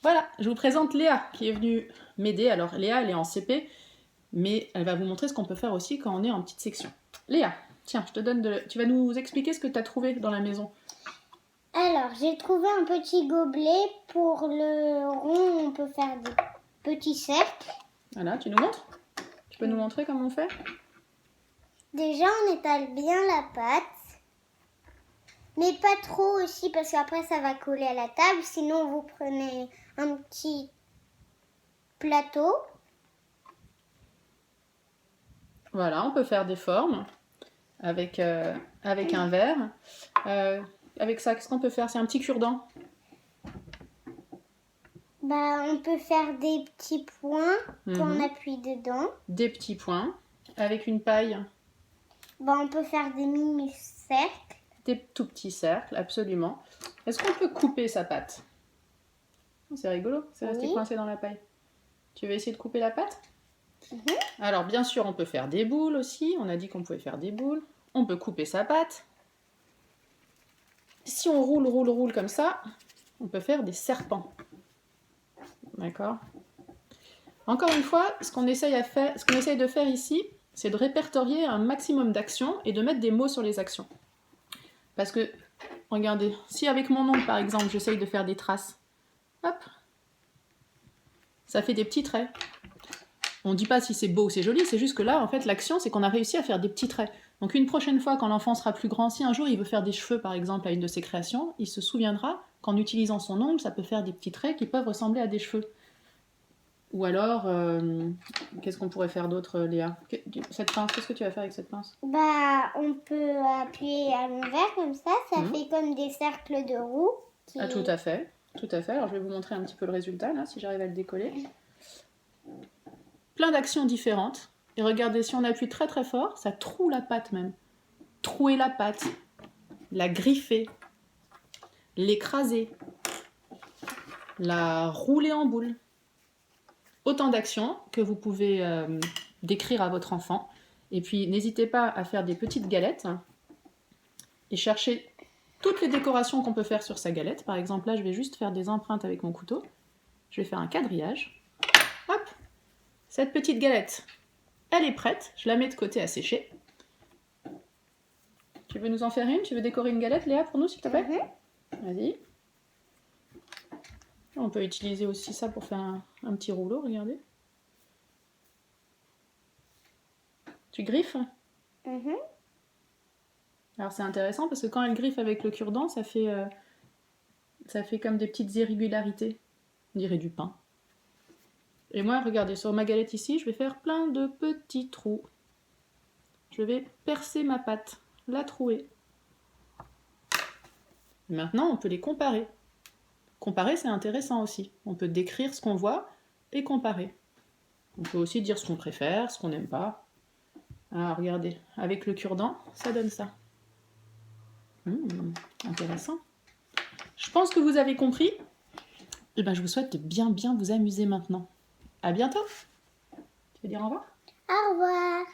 Voilà, je vous présente Léa qui est venue m'aider. Alors Léa, elle est en CP, mais elle va vous montrer ce qu'on peut faire aussi quand on est en petite section. Léa, tiens, je te donne tu vas nous expliquer ce que tu as trouvé dans la maison. Alors, j'ai trouvé un petit gobelet. Pour le rond, on peut faire des petits cercles. Voilà, tu nous montres? Tu peux nous montrer comment on fait? Déjà, on étale bien la pâte. Mais pas trop aussi, parce qu'après, ça va coller à la table. Sinon, vous prenez un petit plateau. Voilà, on peut faire des formes avec un verre. Avec ça, qu'est-ce qu'on peut faire? C'est un petit cure-dent. On peut faire des petits points quand on appuie dedans. Des petits points avec une paille. On peut faire des mini-cercles. Des tout petits cercles, absolument. Est-ce qu'on peut couper sa pâte? C'est rigolo, c'est resté coincé dans la paille. Tu veux essayer de couper la pâte? Alors, bien sûr, on peut faire des boules aussi. On a dit qu'on pouvait faire des boules. On peut couper sa pâte. Si on roule comme ça, on peut faire des serpents. D'accord? Encore une fois, ce qu'on essaye de faire ici, c'est de répertorier un maximum d'actions et de mettre des mots sur les actions. Parce que, regardez, si avec mon ongle, par exemple, j'essaye de faire des traces, hop, ça fait des petits traits. On ne dit pas si c'est beau ou c'est joli, c'est juste que là, en fait, l'action, c'est qu'on a réussi à faire des petits traits. Donc une prochaine fois, quand l'enfant sera plus grand, si un jour il veut faire des cheveux, par exemple, à une de ses créations, il se souviendra qu'en utilisant son ongle, ça peut faire des petits traits qui peuvent ressembler à des cheveux. Ou alors, qu'est-ce qu'on pourrait faire d'autre, Léa? Cette pince, qu'est-ce que tu vas faire avec cette pince? On peut appuyer à l'envers comme ça fait comme des cercles de roues. Ah, tout à fait, tout à fait. Alors je vais vous montrer un petit peu le résultat, là, si j'arrive à le décoller. Plein d'actions différentes. Et regardez, si on appuie très très fort, ça troue la pâte même. Trouer la pâte, la griffer, l'écraser, la rouler en boule. Autant d'actions que vous pouvez décrire à votre enfant. Et puis, n'hésitez pas à faire des petites galettes et chercher toutes les décorations qu'on peut faire sur sa galette. Par exemple, là, je vais juste faire des empreintes avec mon couteau. Je vais faire un quadrillage. Hop! Cette petite galette, elle est prête. Je la mets de côté à sécher. Tu veux nous en faire une? Tu veux décorer une galette, Léa, pour nous, s'il te plaît? Vas-y. On peut utiliser aussi ça pour faire un petit rouleau, regardez. Tu griffes? Alors c'est intéressant parce que quand elle griffe avec le cure-dent, ça fait comme des petites irrégularités. On dirait du pain. Et moi, regardez, sur ma galette ici, je vais faire plein de petits trous. Je vais percer ma pâte, la trouer. Et maintenant, on peut les comparer. Comparer, c'est intéressant aussi. On peut décrire ce qu'on voit et comparer. On peut aussi dire ce qu'on préfère, ce qu'on n'aime pas. Ah, regardez, avec le cure-dent, ça donne ça. Intéressant. Je pense que vous avez compris. Et je vous souhaite de bien vous amuser maintenant. À bientôt. Tu veux dire au revoir? Au revoir.